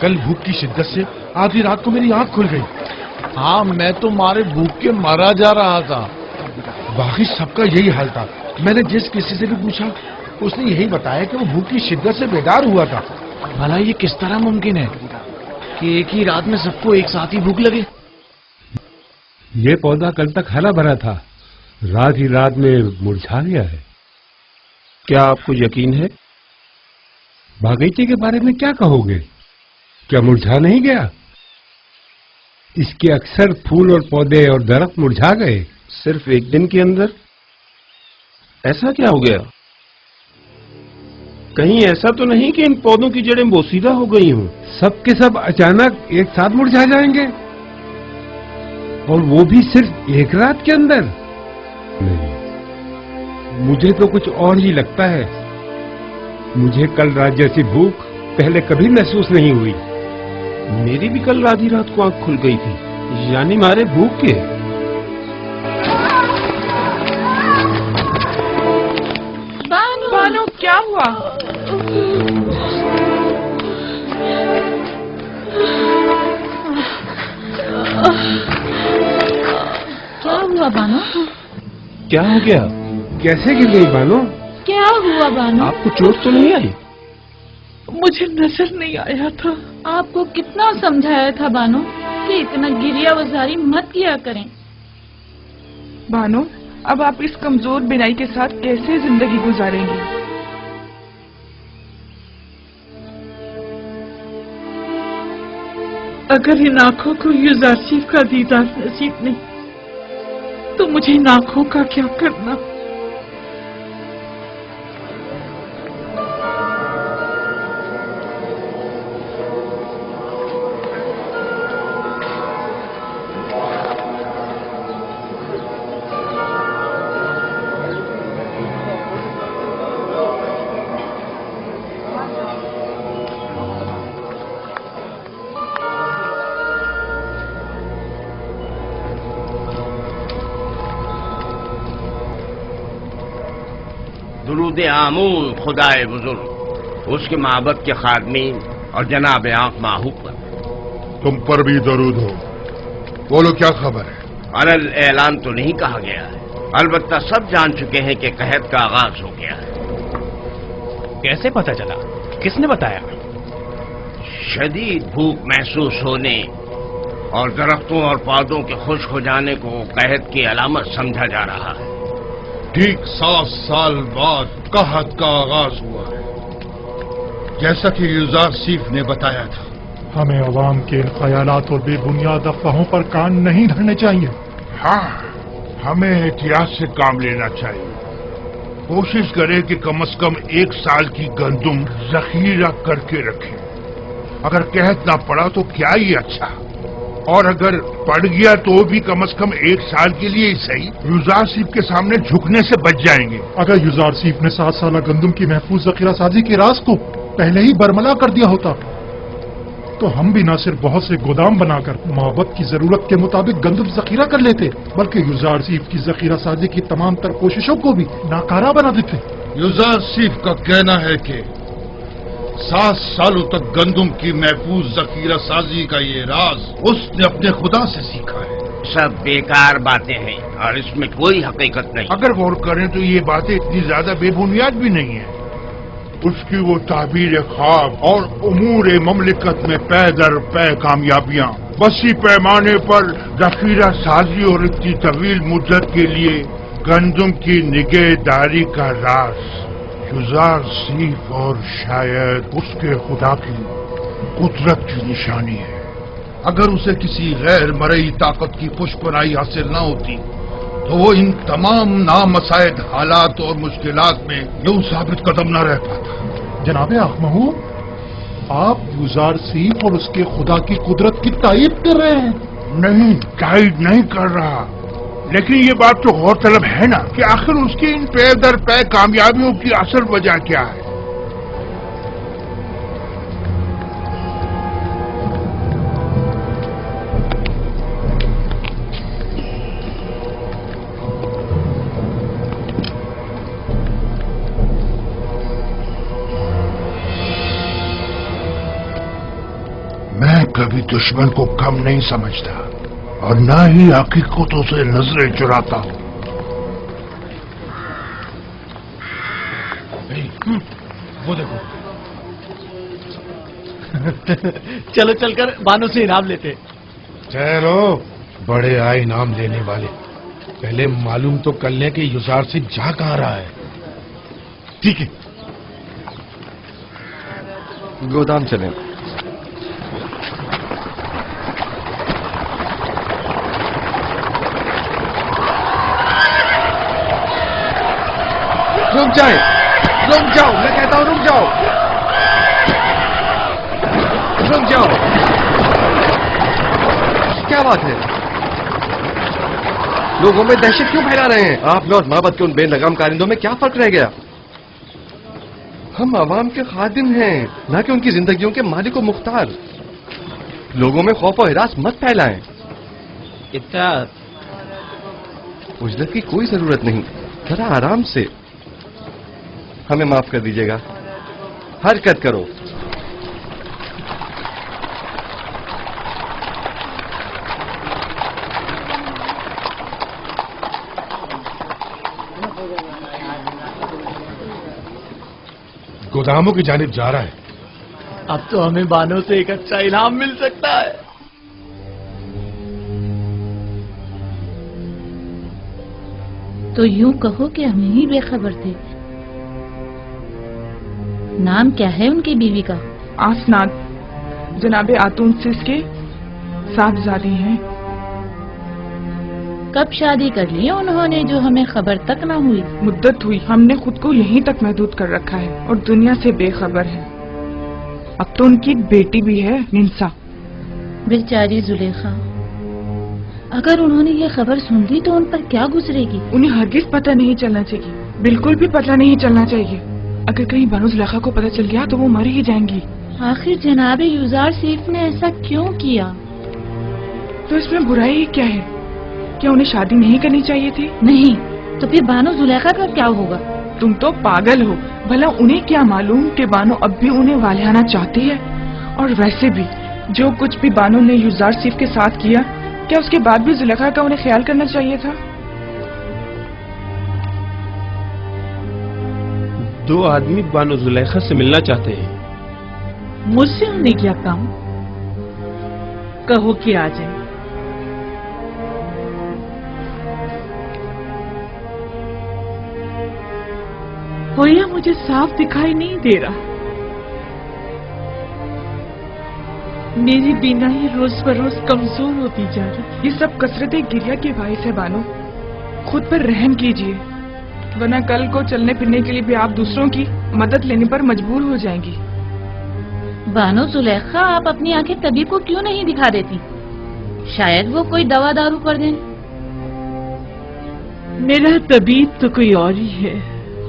کل بھوک کی شدت سے آدھی رات کو میری آنکھ کھل گئی. ہاں میں تو مارے بھوک کے مرا جا رہا تھا. باقی سب کا یہی حال تھا. میں نے جس کسی سے بھی پوچھا اس نے یہی بتایا کہ وہ بھوک کی شدت سے بیدار ہوا تھا. بھلا یہ کس طرح ممکن ہے کہ ایک ہی رات میں سب کو ایک ساتھ ہی بھوک لگے؟ یہ پودا کل تک ہرا بھرا تھا، رات ہی رات میں مرجھا گیا ہے. کیا آپ کو یقین ہے؟ باغیچے کے بارے میں کیا کہو گے؟ کیا مرجھا نہیں گیا؟ اس کے اکثر پھول اور پودے اور درخت مرجھا گئے. صرف ایک دن کے اندر؟ ایسا کیا ہو گیا؟ کہیں ایسا تو نہیں کہ ان پودوں کی جڑیں بوسیدہ ہو گئی ہوں؟ سب کے سب اچانک ایک ساتھ مرجھا جائیں گے، اور وہ بھی صرف ایک رات کے اندر؟ نہیں، مجھے تو کچھ اور ہی لگتا ہے. مجھے کل رات جیسی بھوک پہلے کبھی محسوس نہیں ہوئی. میری بھی کل آدھی رات کو آنکھ کھل گئی تھی، یعنی مارے بھوک کے. بانو کیا ہوا؟ کیا ہوا بانو؟ کیا ہو گیا؟ کیسے گر گئی بانو؟ کیا ہوا بانو؟ آپ کو چوٹ تو نہیں آئی؟ مجھے نظر نہیں آیا تھا. آپ کو کتنا سمجھایا تھا بانو کہ اتنا گریا وزاری مت کیا کریں. بانو اب آپ اس کمزور بینائی کے ساتھ کیسے زندگی گزاریں گی؟ اگر ان آنکھوں کو یوزارسیف کا دیدار نصیب نہیں تو مجھے ان آنکھوں کا کیا کرنا؟ درود آمون خدائے بزرگ، اس کے معبد کے خادمین اور جناب آنکھ ماہو پر. تم پر بھی درود ہو. بولو کیا خبر ہے؟ علل اعلان تو نہیں کہا گیا ہے، البتہ سب جان چکے ہیں کہ قحط کا آغاز ہو گیا ہے. کیسے پتہ چلا؟ کس نے بتایا؟ شدید بھوک محسوس ہونے اور درختوں اور پودوں کے خشک ہو جانے کو قحط کی علامت سمجھا جا رہا ہے. ٹھیک 7 سال بعد قحط کا آغاز ہوا ہے، جیسا کہ یوزارسیف نے بتایا تھا. ہمیں عوام کے ان خیالات اور بے بنیاد افواہوں پر کان نہیں دھرنے چاہیے. ہاں، ہمیں احتیاط سے کام لینا چاہیے. کوشش کریں کہ کم از کم 1 سال کی گندم ذخیرہ کر کے رکھیں. اگر قحط نہ پڑا تو کیا ہی اچھا، اور اگر پڑ گیا تو بھی کم از کم 1 سال کے لیے ہی صحیح یوزارسیف کے سامنے جھکنے سے بچ جائیں گے. اگر یوزارسیف نے 7 سالہ گندم کی محفوظ ذخیرہ سازی کے راز کو پہلے ہی برملا کر دیا ہوتا تو ہم بھی نہ صرف بہت سے گودام بنا کر معبد کی ضرورت کے مطابق گندم ذخیرہ کر لیتے، بلکہ یوزارسیف کی ذخیرہ سازی کی تمام تر کوششوں کو بھی ناکارہ بنا دیتے. یوزارسیف کا کہنا ہے کہ 7 سالوں تک گندم کی محفوظ ذخیرہ سازی کا یہ راز اس نے اپنے خدا سے سیکھا ہے. سب بیکار باتیں ہیں اور اس میں کوئی حقیقت نہیں. اگر غور کریں تو یہ باتیں اتنی زیادہ بے بنیاد بھی نہیں ہیں. اس کی وہ تعبیر خواب اور امور مملکت میں پے در پے کامیابیاں، وسیع پیمانے پر ذخیرہ سازی اور اتنی طویل مدت کے لیے گندم کی نگہداری کا راز یوزارسیف اور شاید اس کے خدا کی قدرت کی نشانی ہے. اگر اسے کسی غیر مرئی طاقت کی پشپنائی حاصل نہ ہوتی تو وہ ان تمام نامساعد حالات اور مشکلات میں یوں ثابت قدم نہ رہ پاتا. جناب آخمہو، آپ یوزارسیف اور اس کے خدا کی قدرت کی تائید کر رہے ہیں؟ نہیں، تائید نہیں کر رہا، لیکن یہ بات تو غور طلب ہے نا کہ آخر اس کی ان پے در پے کامیابیوں کی اصل وجہ کیا ہے. कभी दुश्मन को कम नहीं समझता और ना ही हकीकतों से नजरें चुराता हूं। वो देखो। चलो चलकर बानो से इनाम लेते। चलो, बड़े आए इनाम लेने वाले। पहले मालूम तो कर लें कि युजार से जा कहाँ रहा है। ठीक है, गोदाम चलें। रुक जाओ, मैं कहता हूं रुक जाओ। क्या बात है? लोगों में दहशत क्यों फैला रहे हैं? आप में और माबद के उन बेलगाम कारिंदों में क्या फर्क रह गया? हम आवाम के खादिम हैं, ना कि उनकी जिंदगियों के मालिक व मुख्तार। लोगों में खौफ और हिरास मत फैलाएं। उजलत की कोई जरूरत नहीं, जरा आराम से। हमें माफ कर दीजिएगा, हरकत करो। गोदामों की जानिब जा रहा है। अब तो हमें बानो से एक अच्छा इनाम मिल सकता है। तो यूं कहो कि हम ही बेखबर थे। नाम क्या है उनकी बीवी का? आसनाद, जनाबे आतून सिस के साहबजादी हैं। कब शादी कर ली उन्होंने जो हमें खबर तक ना हुई? मुद्दत हुई, हमने खुद को यहीं तक महदूद कर रखा है और दुनिया से बेखबर है। अब तो उनकी एक बेटी भी है, निंसा। बेचारी जुलेखा, अगर उन्होंने ये खबर सुन ली तो उन पर क्या गुजरेगी? उन्हें हरगिज पता नहीं चलना चाहिए, बिल्कुल भी पता नहीं चलना चाहिए। अगर कहीं बानो जुलेखा को पता चल गया तो वो मर ही जाएंगी। आखिर जनाबे युजार सीफ ने ऐसा क्यों किया? तो इसमें बुराई ही क्या है? क्या उन्हें शादी नहीं करनी चाहिए थी? नहीं, तो फिर बानो जुलेखा का क्या होगा? तुम तो पागल हो। भला उन्हें क्या मालूम कि बानो अब भी उन्हें वालियाना चाहती है? और वैसे भी जो कुछ भी बानो ने युजार सीफ के साथ किया, क्या उसके बाद भी जुलेखा का उन्हें ख्याल करना चाहिए था? दो आदमी बानो जुलेखा से मिलना चाहते हैं। मुझसे उन्हें क्या काम? कहो कि आ जाए। भैया, मुझे साफ दिखाई नहीं दे रहा। मेरी बीनाई रोज बरोज कमजोर होती जा रही। ये सब कसरतें गिरिया के बाइस है बानो। खुद पर रहम कीजिए, वरना कल को चलने फिरने के लिए भी आप दूसरों की मदद लेने पर मजबूर हो जाएंगी। बानो जुलेखा, आप अपनी आंखें तबीब को क्यों नहीं दिखा देती? शायद वो कोई दवा दारू कर दें। मेरा तबीब तो कोई और ही है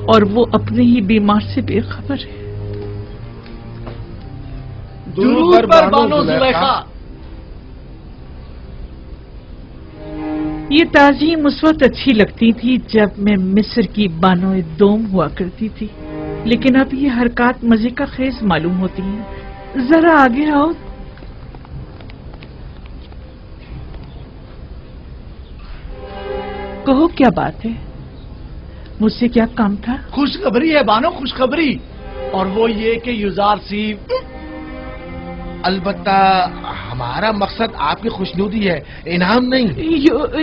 और वो अपने ही बीमार से बेखबर है। दुरूद पर बानो जुलेखा। ये ताज़ीम उस वक्त अच्छी लगती थी जब मैं मिस्र की बानो दोम हुआ करती थी, लेकिन अब ये हरकत मजे का खेज मालूम होती है। जरा आगे आओ। कहो क्या बात है? मुझसे क्या काम था? खुशखबरी है बानो, खुशखबरी। और वो ये कि युजार सीफ। अलबत्ता हमारा मकसद आपकी खुशनुदी है, इनाम नहीं।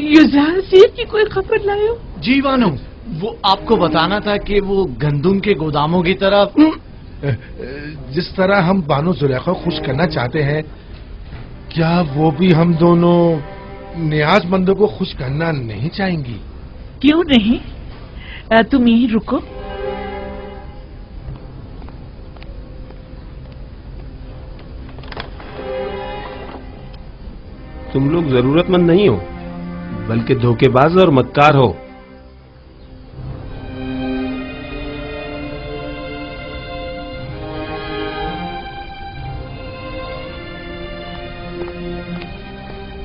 युजार सीफ की कोई खबर लाए हो? जी बानो, वो आपको बताना था कि वो गंदुम के गोदामों की तरफ। जिस तरह हम बानो जुलेखा को खुश करना चाहते हैं, क्या वो भी हम दोनों नियाजमंदों को खुश करना नहीं चाहेंगी? क्यों नहीं? तुम यहीं रुको। तुम लोग जरूरतमंद नहीं हो, बल्कि धोखेबाज और मक्कार हो।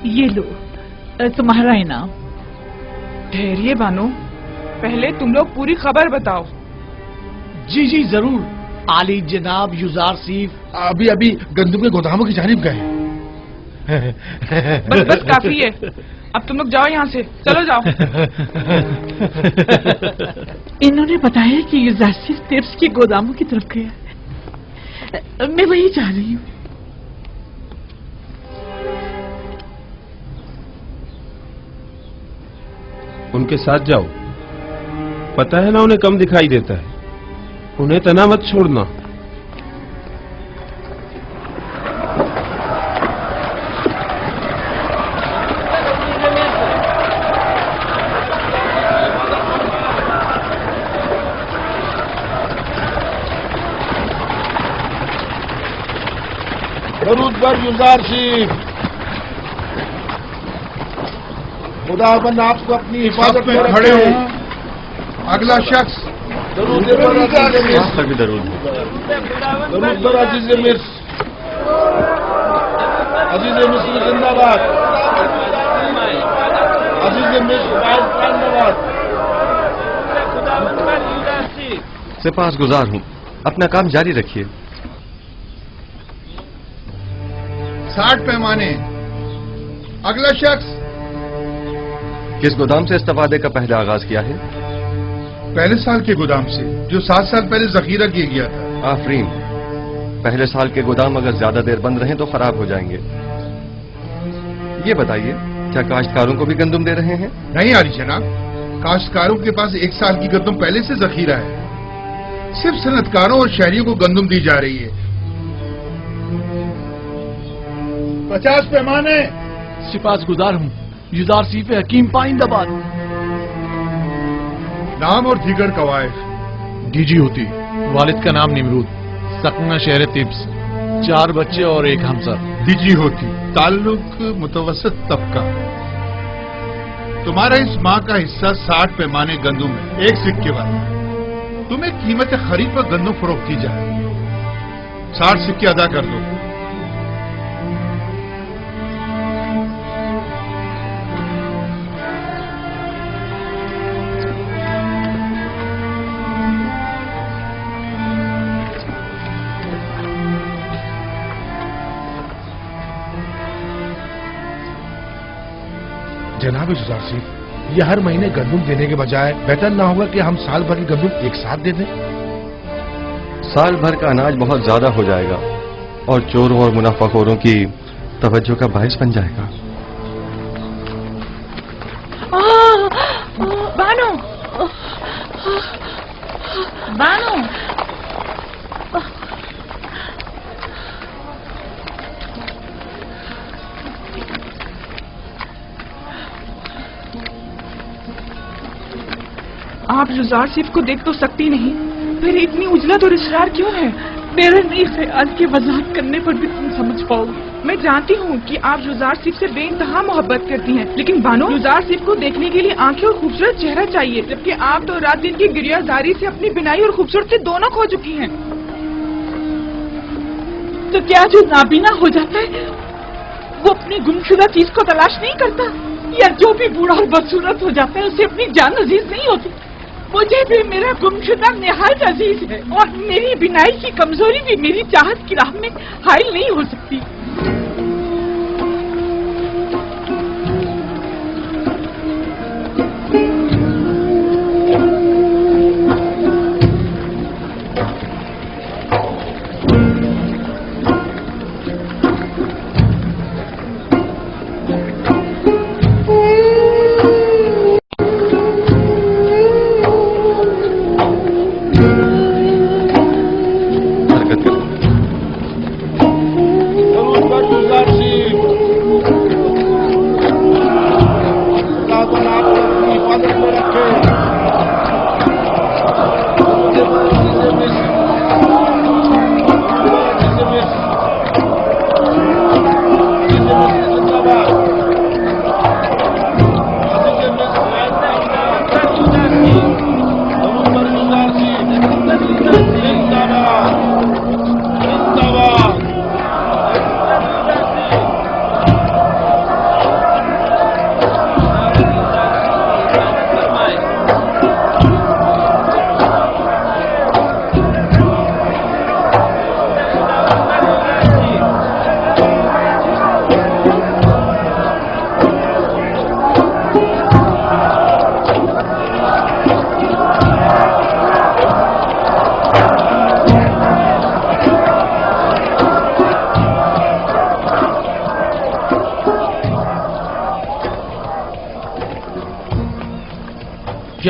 ये लो तुम्हारा इनाम। ठहरिए बानो, पहले तुम लोग पूरी खबर बताओ। जी जी जरूर। आली जनाब युजार सीफ अभी अभी गंदुम के गोदामों की जानिब गए। बस बस काफी है, अब तुम लोग जाओ यहाँ से, चलो जाओ। इन्होंने बताया कि युजारसिफ टिप्स के गोदामों की तरफ गया, मैं वही जा रही हूँ। उनके साथ जाओ, पता है ना उन्हें कम दिखाई देता है, उन्हें तना मत छोड़ना। दरूद पर युजारसिफ, खुदाबंद आपको अपनी हिफाजत में खड़े हो। अगला शख्स। दरूद पर युजारसिफ, दरूद दरूद पर अजीज मिर्स, अजीज मिस्र जिंदाबाद, अजीज मिस्र जिंदाबाद। सिपासगुजार हूँ, अपना काम जारी रखिए। 60 पैमाने। अगला शख्स। किस गोदाम से इस्तेफादे का पहला आगाज किया है? पहले साल के गोदाम से, जो 7 साल पहले जखीरा किया गया था। आफरीन, पहले साल के गोदाम अगर ज्यादा देर बंद रहें तो खराब हो जाएंगे। ये बताइए, क्या काश्तकारों को भी गंदम दे रहे हैं? नहीं आली जनाब, काश्तकारों के पास 1 साल की गंदम पहले से जखीरा है। सिर्फ सनतकारों और शहरियों को गंदम दी जा रही है। 50 पैमाने। सिपासगुजार हूँ, युजारसिफ हकीम पाइंदाबाद। नाम और दीगर कवायद। डीजी होती, वालिद का नाम निमरूद, सकना शहर तिब्स, 4 बच्चे और 1 हमसर। डीजी होती, ताल्लुक मुतवसत तबका। तुम्हारा इस माह का हिस्सा 60 पैमाने गंदम है, 1 सिक्के वाला। तुम्हें कीमत खरीद पर गंदम फरोख्त की जाए, 60 सिक्के अदा कर दो। जनाब युजारसिफ, ये हर महीने गंदम देने के बजाय बेहतर ना होगा कि हम साल भर की गंदम एक साथ दे दें? साल भर का अनाज बहुत ज्यादा हो जाएगा और चोरों और मुनाफाखोरों की तवज्जो का बायस बन जाएगा। बानो, बानो, आप युजारसिफ को देख तो सकती नहीं, फिर इतनी उजलत और इसरार क्यों है? मेरा नहीं ख्याल कि वजाहत करने पर भी तुम समझ पाओगे। मैं जानती हूँ कि आप युजारसिफ से बेइंतहा मोहब्बत करती हैं, लेकिन बानो, युजारसिफ को देखने के लिए आंखें और खूबसूरत चेहरा चाहिए, जबकि आप तो रात दिन की गिरियाजारी से अपनी बिनाई और खूबसूरती दोनों खो चुकी हैं। तो क्या जो नाबीना हो जाता है वो अपनी गुमशुदा चीज को तलाश नहीं करता? या जो भी बूढ़ा और बदसूरत हो जाता है उसे अपनी जान अजीज नहीं होती? मुझे भी मेरा गुमशुदा निहायत अजीज है, और मेरी बिनाई की कमजोरी भी मेरी चाहत की राह में हाइल नहीं हो सकती।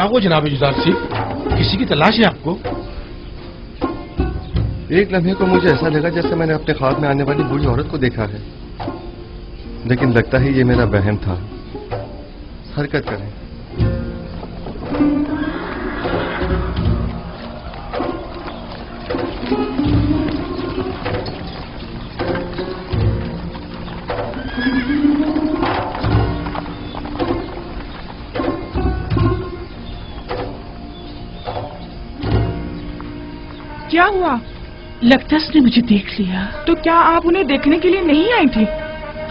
क्या हुआ जनाब जुदार सिंह? किसी की तलाश है आपको? एक लम्हे को मुझे ऐसा लगा जैसे मैंने अपने ख्वाब में आने वाली बूढ़ी औरत को देखा है, लेकिन लगता है ये मेरा वहम था। हरकत करें। क्या हुआ? लगता है उसने मुझे देख लिया। तो क्या आप उन्हें देखने के लिए नहीं आई थी?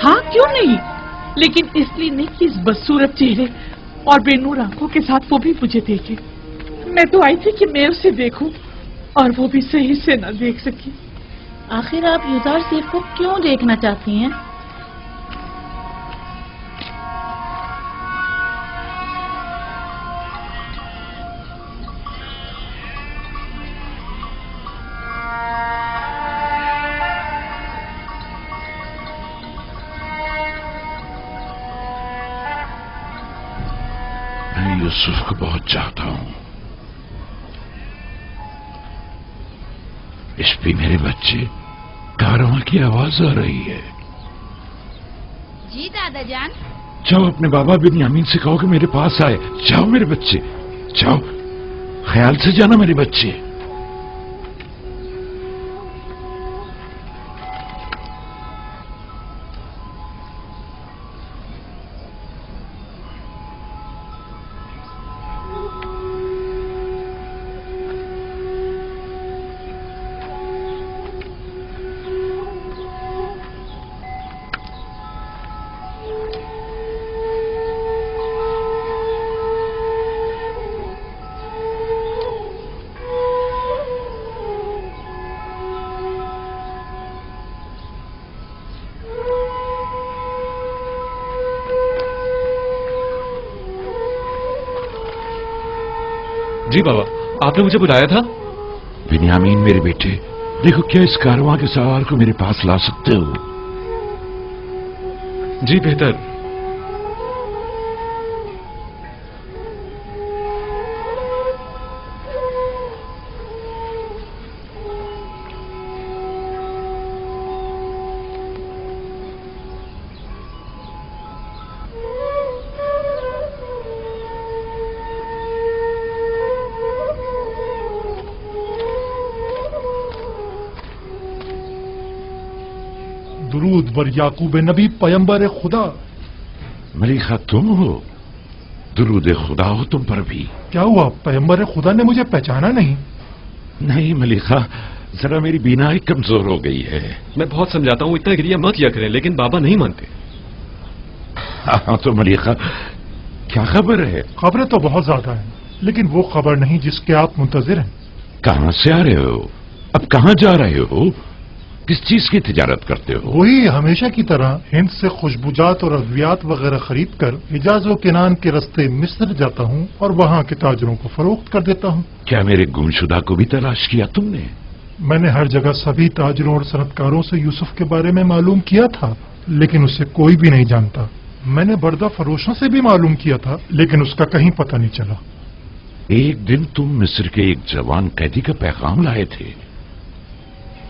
हाँ, क्यों नहीं, लेकिन इसलिए नहीं कि इस बदसूरत चेहरे और बेनूर आंखों के साथ वो भी मुझे देखे। मैं तो आई थी कि मैं उसे देखूं, और वो भी सही से न देख सकी। आखिर आप युजार सैफ को क्यों देखना चाहती हैं? मैं यूसुफ को बहुत चाहता हूं। इस पे मेरे बच्चे, कारवां की आवाज आ रही है। जी दादा जान। जाओ अपने बाबा बिन्यामीन से कहो कि मेरे पास आए। जाओ मेरे बच्चे, जाओ, ख्याल से जाना मेरे बच्चे। जी बाबा, आपने मुझे बुलाया था? बिन्यामीन मेरे बेटे, देखो क्या इस कारवां के सवार को मेरे पास ला सकते हो? जी बेहतर। दुरूद बर याकूब नबी पैगंबर खुदा। मलिका तुम हो? दुरूद खुदा हो तुम पर भी। क्या हुआ, पैगंबर खुदा ने मुझे पहचाना नहीं? नहीं मलिका, जरा मेरी बीनाई कमजोर हो गई है। मैं बहुत समझाता हूँ इतना गिरिया मत किया करें, लेकिन बाबा नहीं मानते। हाँ तो मलिका, क्या खबर है? खबरें तो बहुत ज्यादा हैं, लेकिन वो खबर नहीं जिसके आप मुंतजिर हैं। कहां से आ रहे हो? अब कहां जा रहे हो? किस चीज की तिजारत करते हो? वही हमेशा की तरह हिंद से खुशबुजात और अद्वियात वगैरह खरीद कर हिजाज व किनान के रास्ते मिस्र जाता हूँ और वहाँ के ताजरों को फरोख्त कर देता हूँ। क्या मेरे गुमशुदा को भी तलाश किया तुमने? मैंने हर जगह सभी ताजरों और सनतकारों से यूसुफ के बारे में मालूम किया था, लेकिन उसे कोई भी नहीं जानता। मैंने बर्दा फरोशों से भी मालूम किया था, लेकिन उसका कहीं पता नहीं चला। एक दिन तुम मिस्र के एक जवान कैदी का पैगाम लाए थे।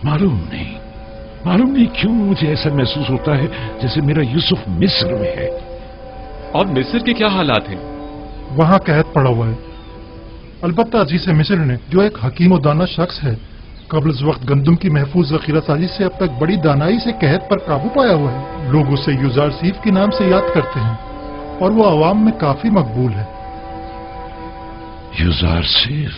मालूम नहीं क्यों मुझे ऐसा महसूस होता है जैसे मेरा यूसुफ मिस्र में है। और मिस्र के क्या हालात हैं? वहां कैद पड़ा हुआ है। अलबत्ता अजीज मिस्र ने, जो एक हकीम और दाना शख्स है, कब्ल इस वक्त गंदम की महफूज जखीरा साजी से अब तक बड़ी दानाई से कहत पर काबू पाया हुआ है। लोग उसे युजार सीफ के नाम से याद करते हैं और वो आवाम में काफी मकबूल है। युजार सीफ,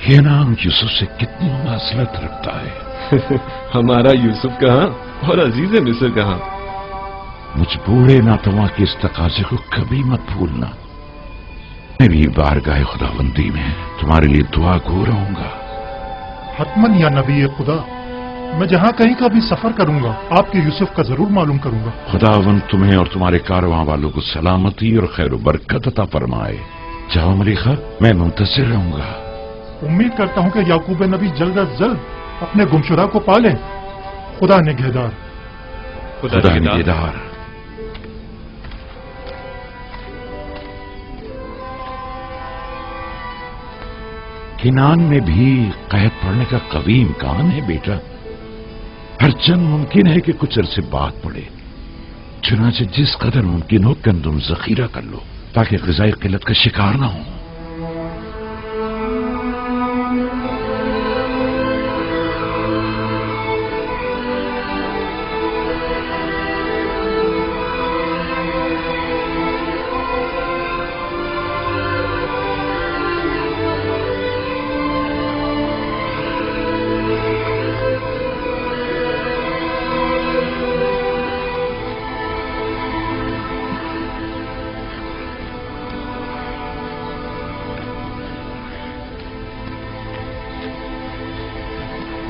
ये नाम यूसुफ से कितनी मुमासलत रखता है। हमारा यूसुफ कहाँ और अजीज मिस्र कहाँ? मुझ बूढ़े नातवा के इस तकाजे को कभी मत भूलना। मैं भी बारगाह खुदाबंदी में तुम्हारे लिए दुआ गो रहूंगा। हतमन या नबी खुदा, मैं जहाँ कहीं का भी सफर करूंगा आपके यूसुफ का जरूर मालूम करूंगा। खुदावंद तुम्हें और तुम्हारे कारवां वालों को सलामती और खैर बरकत अता फरमाए। जाओ मलिका, मैं मुंतजिर रहूंगा। उम्मीद करता हूँ कि याकूब नबी जल्द अज जल्द अपने गुमशुदा को पालें। खुदा निगहदार। खुदा निगहदार। किनान में भी कैद पड़ने का कभी इम्कान है बेटा। हरचंद मुमकिन है कि कुछ अरसे बाद पड़े। चुनाचे जिस कदर मुमकिन हो गंदम जखीरा कर लो ताकि ग़िज़ाई किल्लत का शिकार ना हो।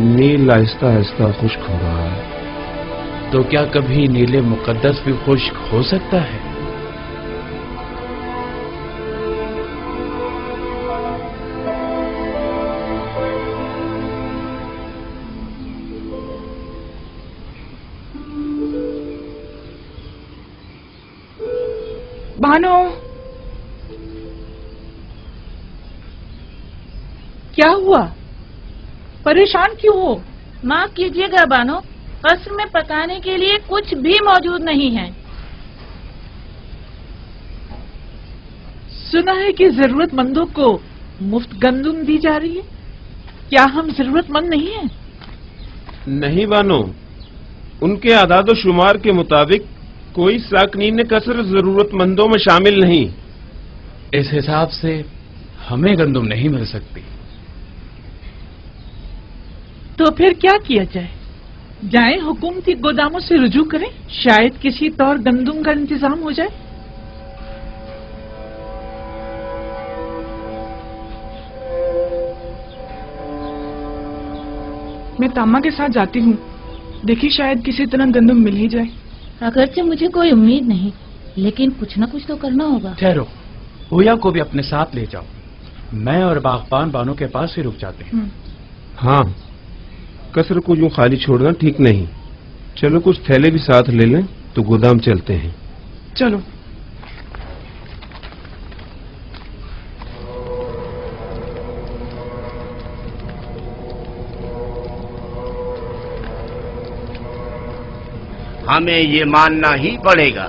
नील आहिस्ता आहिस्ता खुश्क हो रहा है। तो क्या कभी नीले मुकद्दस भी खुश्क हो सकता है? भानु, क्या हुआ? परेशान क्यों हो? माफ कीजिएगा बानो, कस्र में पकाने के लिए कुछ भी मौजूद नहीं है। सुना है कि जरूरतमंदों को मुफ्त गंदम दी जा रही है। क्या हम जरूरतमंद नहीं हैं? नहीं बानो, उनके आदाद शुमार के मुताबिक कोई साकनीन कसर जरूरतमंदों में शामिल नहीं। इस हिसाब से हमें गंदम नहीं मिल सकती। तो फिर क्या किया जाए? जाएं हुकूमती गोदामों से रुजू करें, शायद किसी तौर गंदम का इंतजाम हो जाए। मैं तामा के साथ जाती हूँ, देखिए शायद किसी तरह गंदम मिल ही जाए। अगरचे मुझे कोई उम्मीद नहीं, लेकिन कुछ न कुछ तो करना होगा। ठहरो, हुया को भी अपने साथ ले जाओ। मैं और बागबान बानो के पास ही रुक जाते हैं। हाँ, कसर को यूं खाली छोड़ना ठीक नहीं। चलो कुछ थैले भी साथ ले लें तो गोदाम चलते हैं। चलो। हमें ये मानना ही पड़ेगा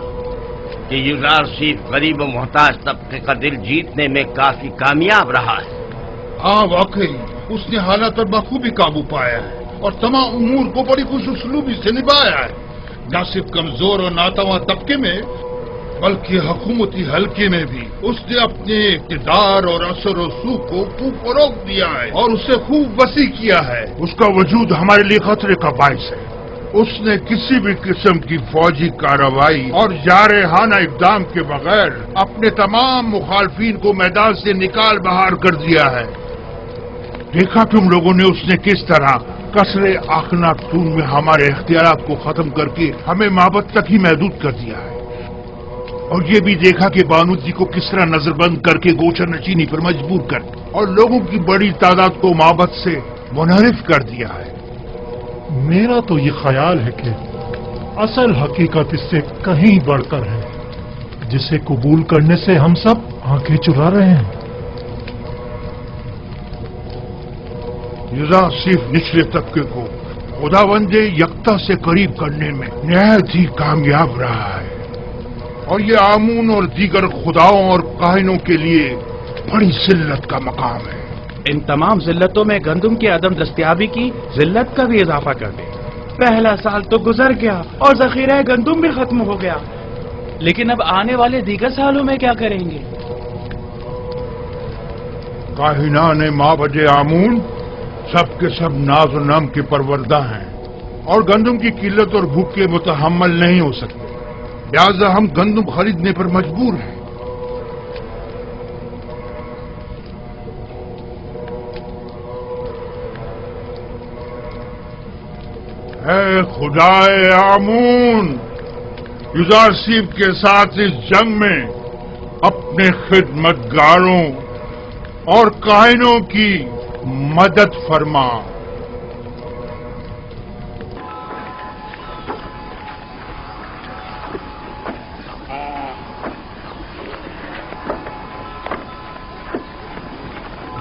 कि यूजारशिप गरीब व मोहताज तबके का दिल जीतने में काफी कामयाब रहा है। हाँ वाकई उसने हालात पर बखूबी काबू पाया है और तमाम उमूर को बड़ी खुशउस्लूबी से निभाया है। न सिर्फ कमजोर और नातवा तबके में बल्कि हुकूमती हल्के में भी उसने अपने इक़्तिदार और असर और सूख को खूब फरोग दिया है और उसे खूब वसी किया है। उसका वजूद हमारे लिए खतरे का बाइस है। उसने किसी भी किस्म की फौजी कार्रवाई और जारहाना इक़दाम के बगैर अपने तमाम मुखालफीन को मैदान से निकाल बाहर कर दिया है। देखा तुम लोगों ने उसने किस तरह कसरे आखनातून में हमारे इख्तियारात को खत्म करके हमें माबद तक ही महदूद कर दिया है। और ये भी देखा कि बानू जी को किस तरह नजरबंद करके गोचर नशीनी पर मजबूर कर और लोगों की बड़ी तादाद को माबद से मुनहरिफ कर दिया है। मेरा तो ये ख्याल है कि असल हकीकत इससे कहीं बढ़कर है, जिसे कबूल करने से हम सब आंखें चुरा रहे हैं। यूजारशिप निचले तबके को खुदावंदे यकता से करीब करने में निहायत ही कामयाब रहा है और ये आमून और दीगर खुदाओं और काहिनों के लिए बड़ी जिल्लत का मकाम है। इन तमाम जिल्लतों में गंदम की अदम दस्तयाबी की जिल्लत का भी इजाफा कर दे। पहला साल तो गुजर गया और जखीरा गंदम भी खत्म हो गया, लेकिन अब आने वाले दीगर सालों में क्या करेंगे? काहिनान माबद आमून सब के सब नाज और नम के परवरदा हैं और गंदम की किल्लत और भूख के मुतहम्मल नहीं हो सकते, लिहाजा हम गंदम खरीदने पर मजबूर हैं। है खुदाए आमून, यूजारशिप के साथ इस जंग में अपने खिदमतगारों और काहिनों की मदद फरमा।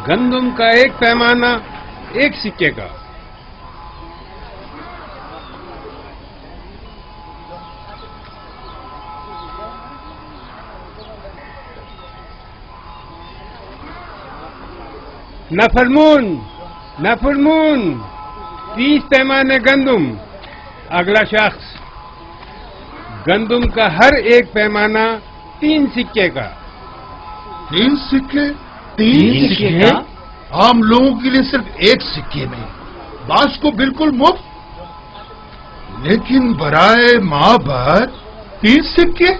गंदुम का एक पैमाना 1 सिक्के का। नफरमून, नफरमून, 30 पैमाने गंदुम। अगला शख्स, गंदुम का हर एक पैमाना 3 सिक्के का। 3 सिक्के? 3 सिक्के? आम लोगों के लिए सिर्फ 1 सिक्के में, बास को बिल्कुल मुफ्त। लेकिन बराए माबद 3 सिक्के?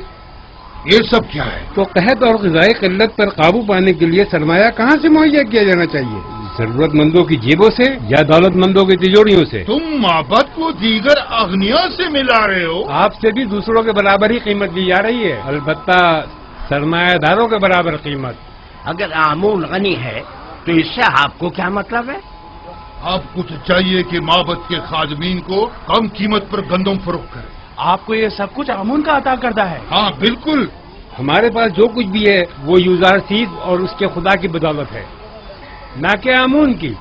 ये सब क्या है? तो कहत और ग़िज़ाई क़िल्लत पर काबू पाने के लिए सरमाया कहाँ से मुहैया किया जाना चाहिए? जरूरतमंदों की जेबों से या दौलतमंदों की तिजोरियों से? तुम माबद को दीगर अग्निया से मिला रहे हो। आपसे भी दूसरों के बराबर ही कीमत दी जा रही है, अलबत्ता सरमायादारों के बराबर कीमत। अगर आमूल गनी है तो इससे आपको क्या मतलब है? आपको तो चाहिए कि माबद के खादमीन को कम कीमत पर गंदम फरोख्त करें। आपको ये सब कुछ आमून का अता करता है? हाँ बिल्कुल। हमारे पास जो कुछ भी है वो यूज़ारसीस और उसके खुदा की बदौलत है, ना कि आमून की।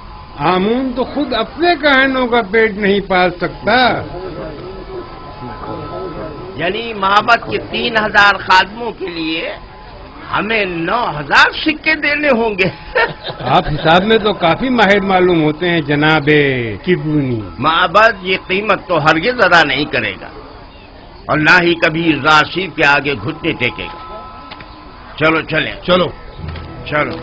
आमून तो खुद अपने कहनों का पेट नहीं पाल सकता। यानी माबद के 3000 खादमों के लिए हमें 9000 सिक्के देने होंगे। आप हिसाब में तो काफी माहिर मालूम होते हैं जनाबे किबूनी। माबद ये कीमत तो हरगिज़ अदा नहीं करेगा और ना ही कभी राशिद के आगे घुटने टेकेगा। चलो चलें। चलो चलो।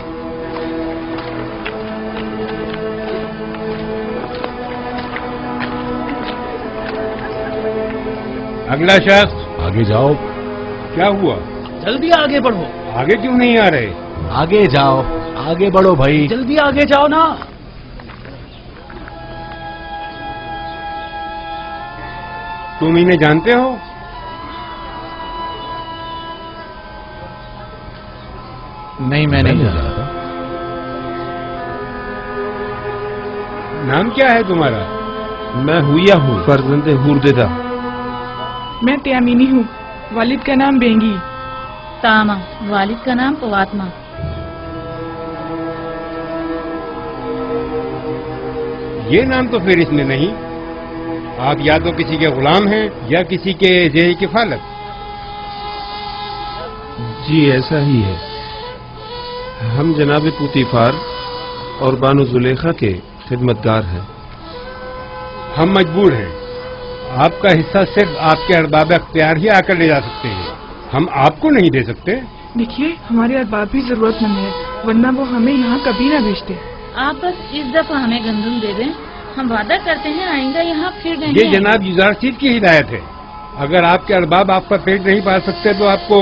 अगला शख्स, आगे जाओ। क्या हुआ? जल्दी आगे बढ़ो। आगे क्यों नहीं आ रहे? आगे जाओ, आगे बढ़ो भाई। जल्दी आगे जाओ ना। तुम इन्हें जानते हो? नहीं, मैं नहीं जानता। नाम क्या है तुम्हारा? मैं हुआ हूँ, फर्जंदे हुरदेदा। मैं त्यामीनी हूँ, वालिद का नाम बेंगी। तामा, वालिद का नाम पवात्मा। ये नाम तो फिर इसमें नहीं। आप या तो किसी के गुलाम हैं या किसी के ज़ेर किफालत। जी ऐसा ही है। हम जनाब पुतीफार और बानो जुलेखा के खिदमतगार हैं। हम मजबूर हैं। आपका हिस्सा सिर्फ आपके अरबाब अख्तियार ही आकर ले जा सकते हैं, हम आपको नहीं दे सकते। देखिए, हमारे अरबाब भी जरूरतमंद है, वरना वो हमें यहाँ कभी ना भेजते। आप बस इस दफा हमें गंदुम दे दें, हम वादा करते हैं आइंदा यहाँ फिर ये रहेंगे। जनाब यूज़ारसीस की हिदायत है। अगर आपके अरबाब आपका पेट नहीं पाल सकते तो आपको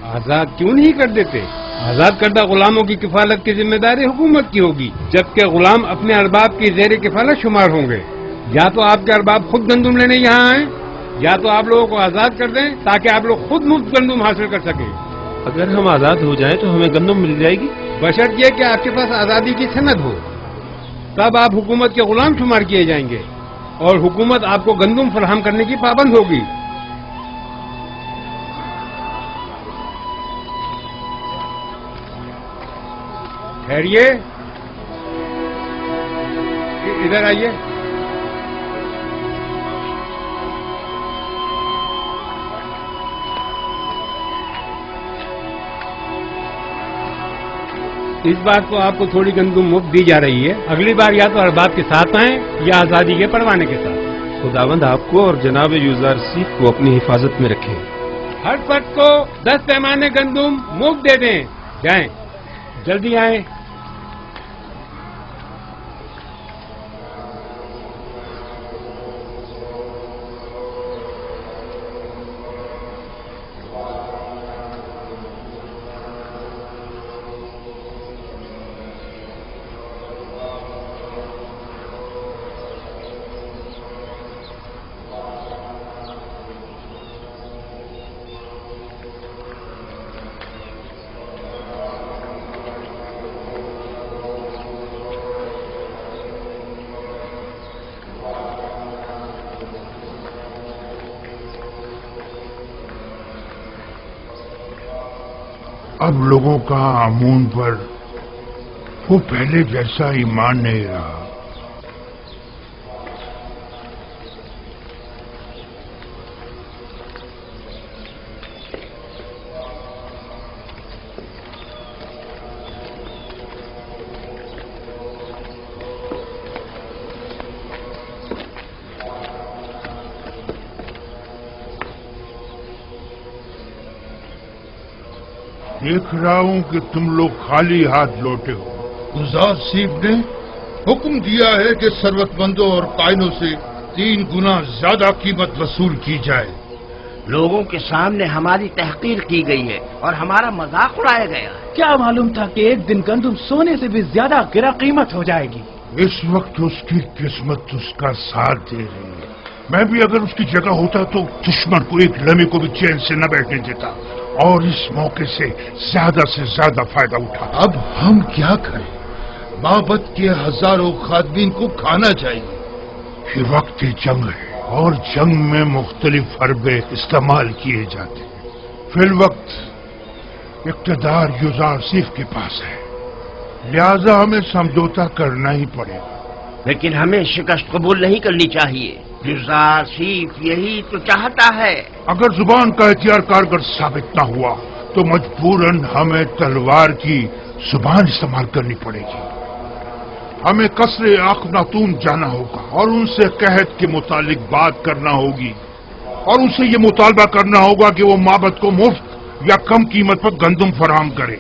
आजाद क्यों नहीं कर देते? आजाद करदा गुलामों की किफालत की जिम्मेदारी हुकूमत की होगी, जबकि गुलाम अपने अरबाब की ज़ेर किफालत शुमार होंगे। या तो आपके अरबाब खुद गंदुम लेने यहाँ आए, या तो आप लोगों को आजाद कर दें ताकि आप लोग खुद मुफ्त गंदुम हासिल कर सकें। अगर हम आजाद हो जाएं तो हमें गंदम मिल जाएगी, बशर्त ये कि आपके पास आजादी की सनद हो, तब आप हुकूमत के गुलाम शुमार किए जाएंगे और हुकूमत आपको गंदुम फराहम करने की पाबंद होगी। ठहरिए, इधर आइए। इस बार तो आपको थोड़ी गंदुम मुफ्त दी जा रही है, अगली बार या तो अरबाब के साथ आएं या आजादी के परवाने के साथ। खुदावंद आपको और जनाब यूज़ारसीस को अपनी हिफाजत में रखें। हर फर्द को 10 पैमाने गंदुम मुफ्त दे दें। जाएं, जल्दी आएं। अब लोगों का आमून पर وہ پہلے جیسا ایمان نہیں رہا. دیکھ رہا ہوں کہ تم لوگ خالی ہاتھ لوٹے ہو. گزار سیف نے حکم دیا ہے کہ ثروت مندوں اور قائنوں سے 3 گنا زیادہ قیمت وصول کی جائے. لوگوں کے سامنے ہماری تحقیر کی گئی ہے اور ہمارا مذاق اڑایا گیا ہے. کیا معلوم تھا کہ ایک دن گندم سونے سے بھی زیادہ گرا قیمت ہو جائے گی. اس وقت اس کی قسمت اس کا ساتھ دے رہی ہے. میں بھی اگر اس کی جگہ ہوتا تو دشمن کو ایک لمحے کو بھی چین سے نہ بیٹھنے دیتا اور اس موقع سے زیادہ فائدہ اٹھا. اب ہم کیا کریں؟ بابت کے ہزاروں خادمین کو کھانا چاہیے. یہ وقت جنگ ہے اور جنگ میں مختلف حربے استعمال کیے جاتے ہیں. فی الوقت اقتدار یوزار سیف کے پاس ہے، لہذا ہمیں سمجھوتا کرنا ہی پڑے گا. لیکن ہمیں شکست قبول نہیں کرنی چاہیے. یوزار سیف یہی تو چاہتا ہے. اگر زبان کا اختیار کارگر ثابت نہ ہوا تو مجبوراً ہمیں تلوار کی زبان استعمال کرنی پڑے گی. ہمیں قصر اخناتون جانا ہوگا اور ان سے قحط کے متعلق بات کرنا ہوگی اور ان سے یہ مطالبہ کرنا ہوگا کہ وہ معبد کو مفت یا کم قیمت پر گندم فراہم کریں.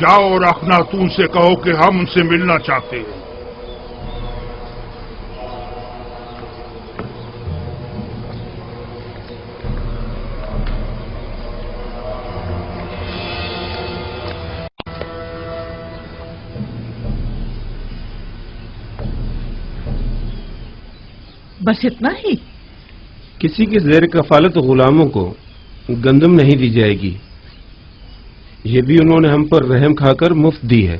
جاؤ اور اخناتون سے کہو کہ ہم ان سے ملنا چاہتے ہیں. بس اتنا ہی؟ کسی کے زیر کفالت غلاموں کو گندم نہیں دی جائے گی. یہ بھی انہوں نے ہم پر رحم کھا کر مفت دی ہے.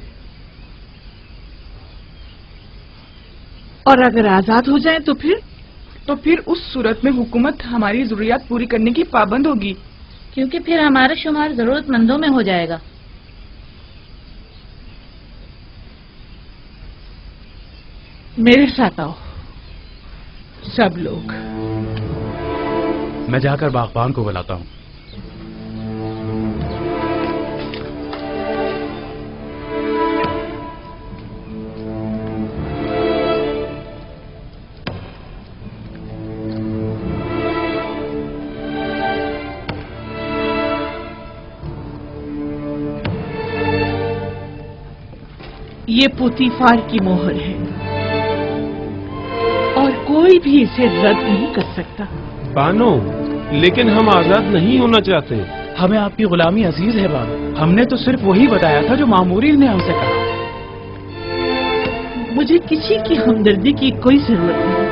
اور اگر آزاد ہو جائیں تو پھر اس صورت میں حکومت ہماری ضروریات پوری کرنے کی پابند ہوگی، کیونکہ پھر ہمارا شمار ضرورت مندوں میں ہو جائے گا. میرے ساتھ آؤ سب لوگ. میں جا کر باغبان کو بلاتا ہوں. یہ پوتیفار کی مہر ہے اور کوئی بھی اسے رد نہیں کر سکتا. بانو، لیکن ہم آزاد نہیں ہونا چاہتے. ہمیں آپ کی غلامی عزیز ہے بانو. ہم نے تو صرف وہی بتایا تھا جو مامورین نے ہم سے کہا. مجھے کسی کی ہمدردی کی کوئی ضرورت نہیں.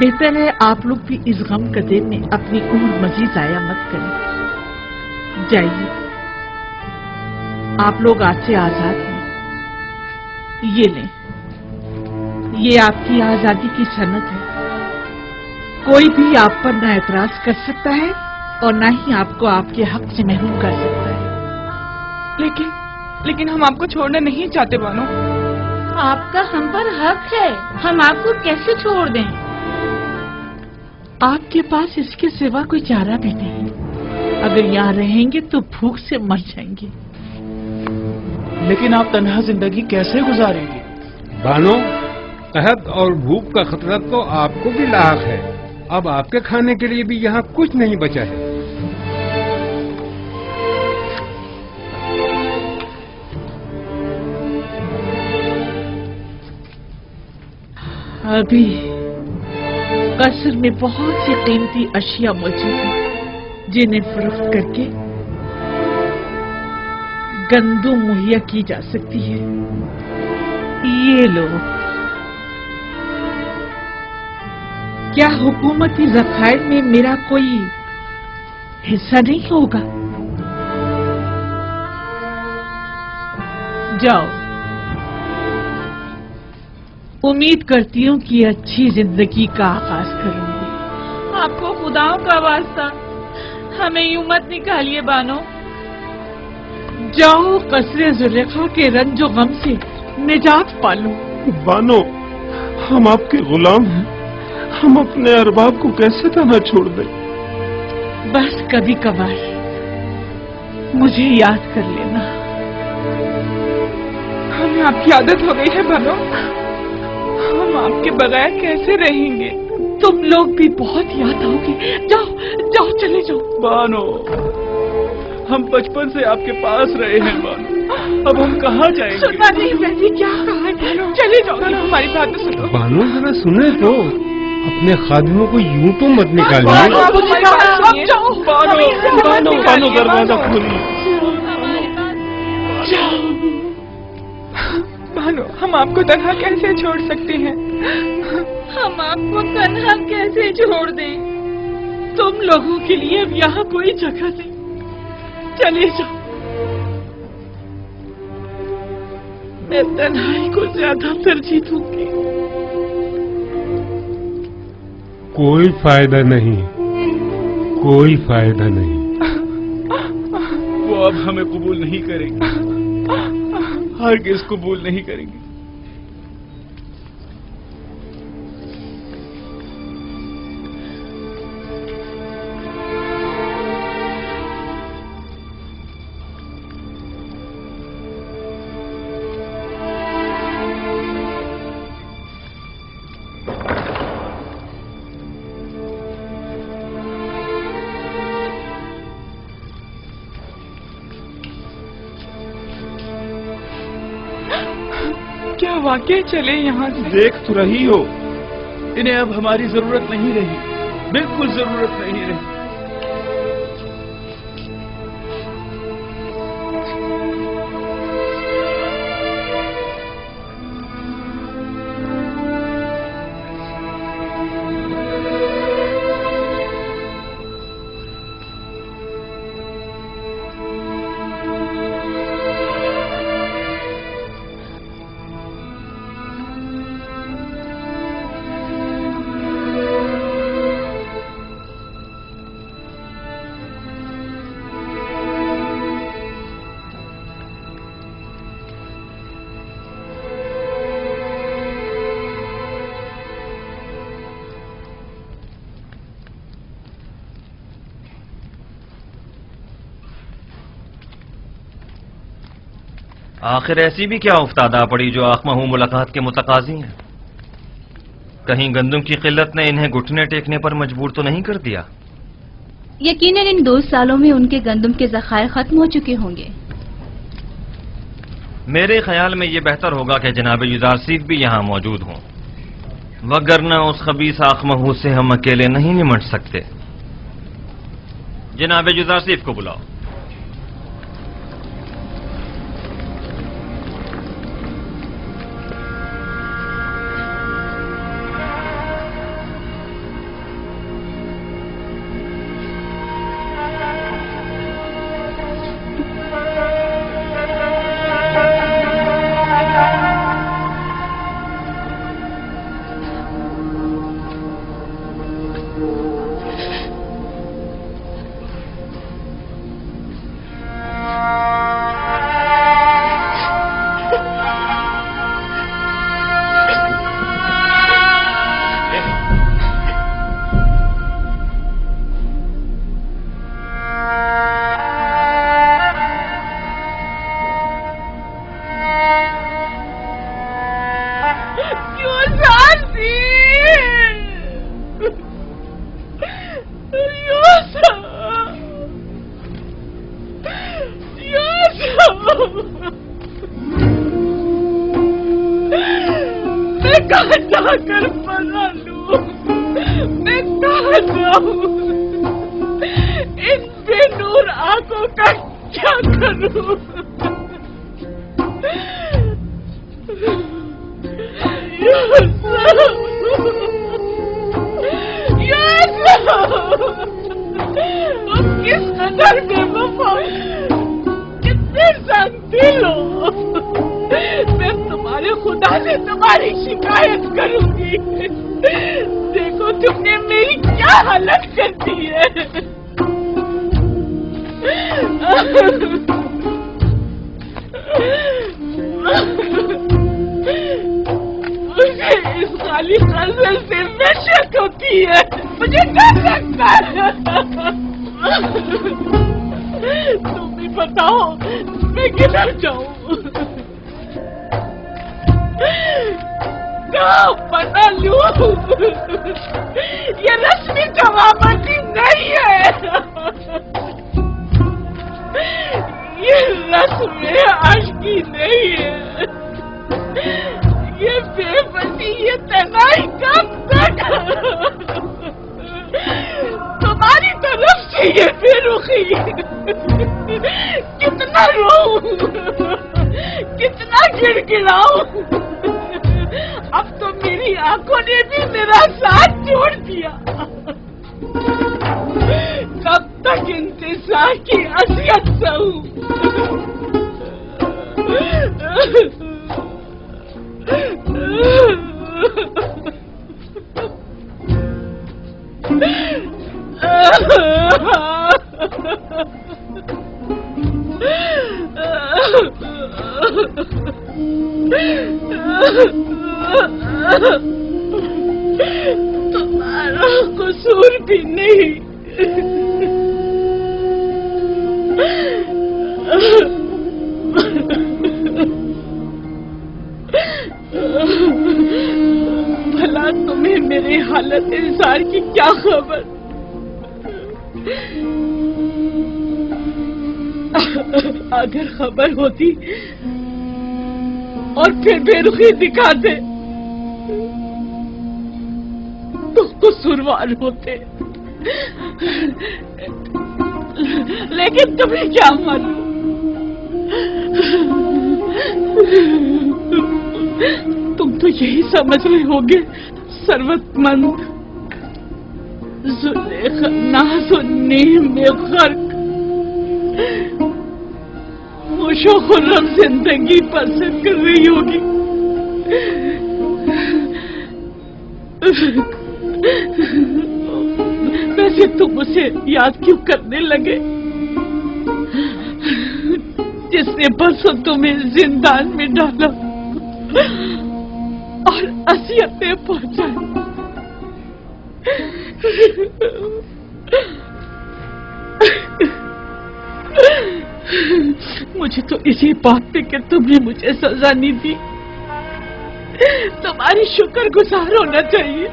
بہتر ہے آپ لوگ بھی اس غم قدے میں اپنی عمر مزید ضائع مت کریں. جائیے، آپ لوگ آج سے آزاد ہیں. یہ لیں، یہ آپ کی آزادی کی سند ہے. کوئی بھی آپ پر نہ اعتراض کر سکتا ہے اور نہ ہی آپ کو آپ کے حق سے محروم کر سکتا ہے. لیکن ہم آپ کو چھوڑنا نہیں چاہتے بانو. آپ کا ہم پر حق ہے، ہم آپ کو کیسے چھوڑ دیں؟ آپ کے پاس اس کے سوا کوئی چارہ بھی نہیں. اگر یہاں رہیں گے تو بھوک سے مر جائیں گے. لیکن آپ تنہا زندگی کیسے گزاریں گے؟ بانو، قحط اور بھوک کا خطرہ تو آپ کو بھی لاحق ہے. اب آپ کے کھانے کے لیے بھی یہاں کچھ نہیں بچا ہے. ابھی قصر میں بہت سی قیمتی اشیاء موجود ہیں جنہیں فروخت کر کے گندم مہیا کی جا سکتی ہے. یہ لو. کیا حکومتی ذخائر میں میرا کوئی حصہ نہیں ہوگا؟ جاؤ. امید کرتی ہوں کہ اچھی زندگی کا آغاز کروں گی. آپ کو خداؤں کا واسطہ ہمیں یوں مت نکالیے بانو. जाओ कसरे जुलेखा के रंजो गम से निजात पालो। बानो, हम आपके गुलाम हैं, हम अपने अरबाब को कैसे तन्हा छोड़ दें? बस कभी कभार मुझे याद कर लेना। हमें आपकी आदत हो गई है बानो, हम आपके बगैर कैसे रहेंगे? तुम लोग भी बहुत याद आओगे। जाओ जाओ चले जाओ। बानो, हम बचपन से आपके पास रहे हैं बानो, अब हम कहाँ जाएंगे? सुना नहीं मैंने क्या कहा है? चले जाओ। हमारी बात तो सुनो। बानो जरा सुने तो, अपने खादिमों को यूं तो मत निकालिए। बानो दरवाजा खोलिए। बानो, हम आपको तन्हा कैसे छोड़ सकते हैं? हम आपको तन्हा कैसे छोड़ दें? तुम लोगों के लिए अब यहाँ कोई जगह नहीं, चले जाओ। मैं तन्हाई को ज्यादा तरजीह दूंगी। कोई फायदा नहीं, कोई फायदा नहीं। वो अब हमें कबूल नहीं करेंगे, हरगिज़ कबूल नहीं करेंगे। क्या वाकई चले यहाँ से? देख तो रही हो, इन्हें अब हमारी जरूरत नहीं रही, बिल्कुल जरूरत नहीं रही। आखिर ऐसी भी क्या उफ्तादा पड़ी जो आखमहू मुलाकात के मुतकाजी हैं? कहीं गंदम की किल्लत ने इन्हें घुटने टेकने पर मजबूर तो नहीं कर दिया? यकीनन इन 2 सालों में उनके गंदम के ज़खायर खत्म हो चुके होंगे। मेरे ख्याल में ये बेहतर होगा कि जनाब युदारसीफ भी यहाँ मौजूद हों, वगरना उस खबीस आखमहू से हम अकेले नहीं निमट सकते। जनाब युदारसीफ को बुलाओ। मैं कहाँ जाकर बना लूं? मैं कहाँ जाऊं? इन बेनूर आंखों का क्या करूं? तुम किस कदर बेवफा, कितने संगदिल हो। मैं तुम्हारे खुदा से तुम्हारी शिकायत करूंगी। देखो तुमने मेरी क्या हालत कर दी है। होती है, मुझे डर लगता है। तुम भी बताओ मैं किधर जाऊं? कहाँ पता लूं? ये रस्मी जवाबंदी नहीं है, ये रस्म आशिकी नहीं है, ये बेबसी, ये तनाई कब तक? तुम्हारी तरफ से ये बेरुखी, कितना रोऊं, कितना गिड़गिड़ाऊं। अब तो मेरी आंखों ने भी मेरा साथ छोड़ दिया। कब तक इंतजार की असियत सहूं? तुम्हारा कसूर भी नहीं। भला तुम्हें मेरे हालत इंसान की क्या खबर? अगर खबर होती और फिर बेरुखी दिखाते तो कसूरवार होते, लेकिन तुम्हें क्या मालूम? तुम तो यही समझ रहे होगे सर्वतमंद जुलेखा नाज़ो नीम में गर्क, खुशो खुर्रम जिंदगी बसर कर रही होगी। वैसे तुम उसे याद क्यों करने लगे जिसने परसों तुम्हें जिंदान में डाला और असियतें पहुंचाई? मुझे तो इसी बात पे कि तुमने मुझे सजा नहीं दी तुम्हारी शुक्रगुजार होना चाहिए।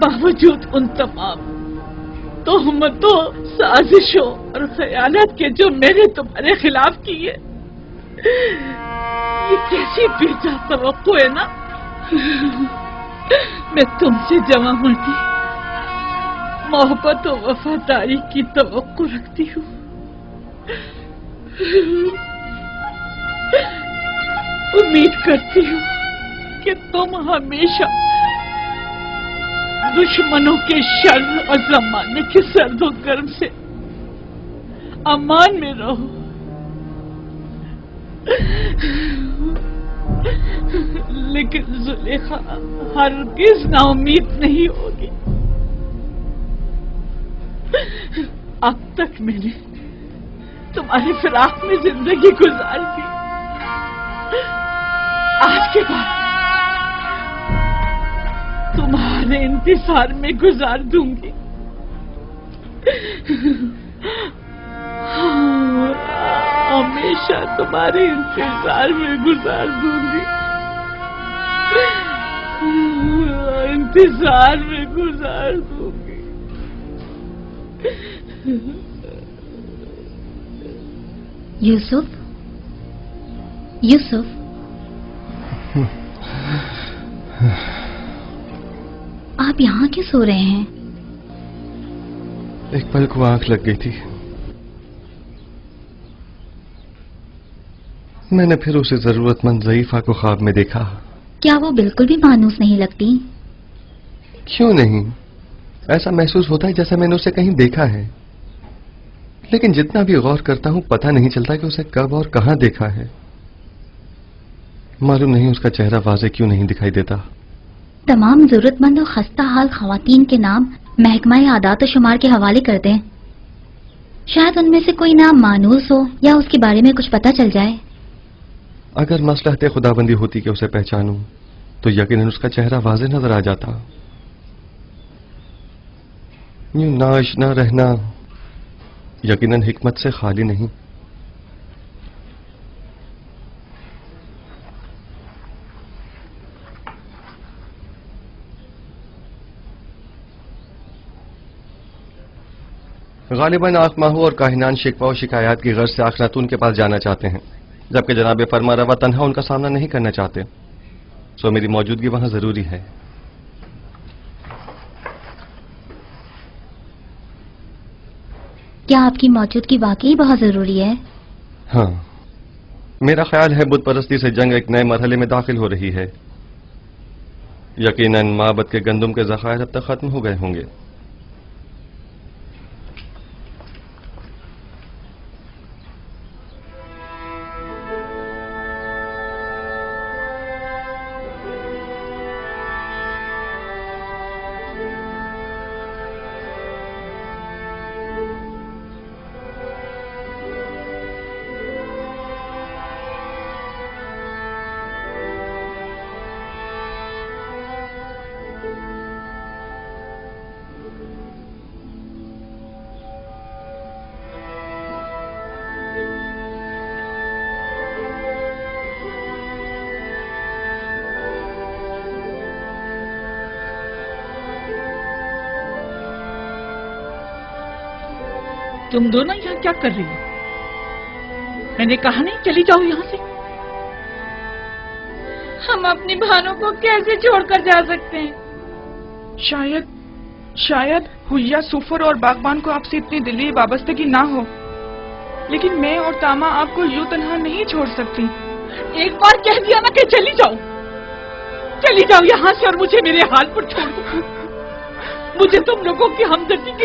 बावजूद उन तमाम तोहमतों, साजिशों और खयानत के जो मैंने तुम्हारे खिलाफ किए, ये कैसी बेजा तवक्को है ना। मैं तुमसे जमा मर्दी, मोहब्बत और वफादारी की तवक्को रखती हूँ। उम्मीद करती हूँ कि तुम हमेशा दुश्मनों के शर और जमाने के सर्द और गर्म से अमान में रहो। लेकिन जुलेखा हरगिज नाउम्मीद नहीं होगी। अब तक मैंने तुम्हारी फिराक में जिंदगी गुजारी थी, आज के बाद तुम्हारे इंतजार में गुजार दूंगी। हमेशा तुम्हारे इंतजार में गुजार दूंगी, इंतजार में गुजार दूंगी। यूसुफ, यूसुफ, आप यहाँ क्यों सो रहे हैं? एक पल को आंख लग गई थी। मैंने फिर उसे जरूरतमंद ज़ईफा को ख्वाब में देखा। क्या वो बिल्कुल भी मानूस नहीं लगती? क्यों नहीं, ऐसा महसूस होता है जैसा मैंने उसे कहीं देखा है, लेकिन जितना भी गौर करता हूं पता नहीं चलता कि उसे कब और कहां देखा है। मालूम नहीं उसका चेहरा वाज़े क्यों नहीं दिखाई देता। तमाम जरूरतमंद और खस्ता हाल खवातीन के नाम महकमा आदात शुमार के हवाले कर दें, शायद उनमें से कोई नाम मानूस हो या उसके बारे में कुछ पता चल जाए। अगर मसलहत खुदाबंदी होती कि उसे पहचानूं तो यकीनन उसका चेहरा वाज़ेह नजर आ जाता। यूं नाआशना रहना यकीनन हिकमत से खाली नहीं। गालिबन आखमाहू और काहिनान शिकवा और शिकायत की गर्ज से आखनातून के पास जाना चाहते हैं, जबकि जनाब फरमा रवा तन्हा उनका सामना नहीं करना चाहते। सो मेरी मौजूदगी वहां जरूरी है। क्या आपकी मौजूदगी वाकई बहुत जरूरी है? हाँ, मेरा ख्याल है बुत परस्ती से जंग एक नए मरहले में दाखिल हो रही है। यकीनन माबद के गंदुम के ज़खायर अब तक खत्म हो गए होंगे। तुम दोनों यहाँ क्या कर रही हो? मैंने कहा नहीं चली जाओ यहाँ से। हम अपनी बहनों को कैसे छोड़कर जा सकते हैं? शायद हुइया, सुफर और बागबान को आपसे इतनी दिली वाबस्तगी ना हो, लेकिन मैं और तामा आपको यूं तन्हा नहीं छोड़ सकती। एक बार कह दिया ना कि चली जाओ यहाँ से और मुझे मेरे हाल पर छोड़ दो। मुझे तुम लोगों की हमदर्दी की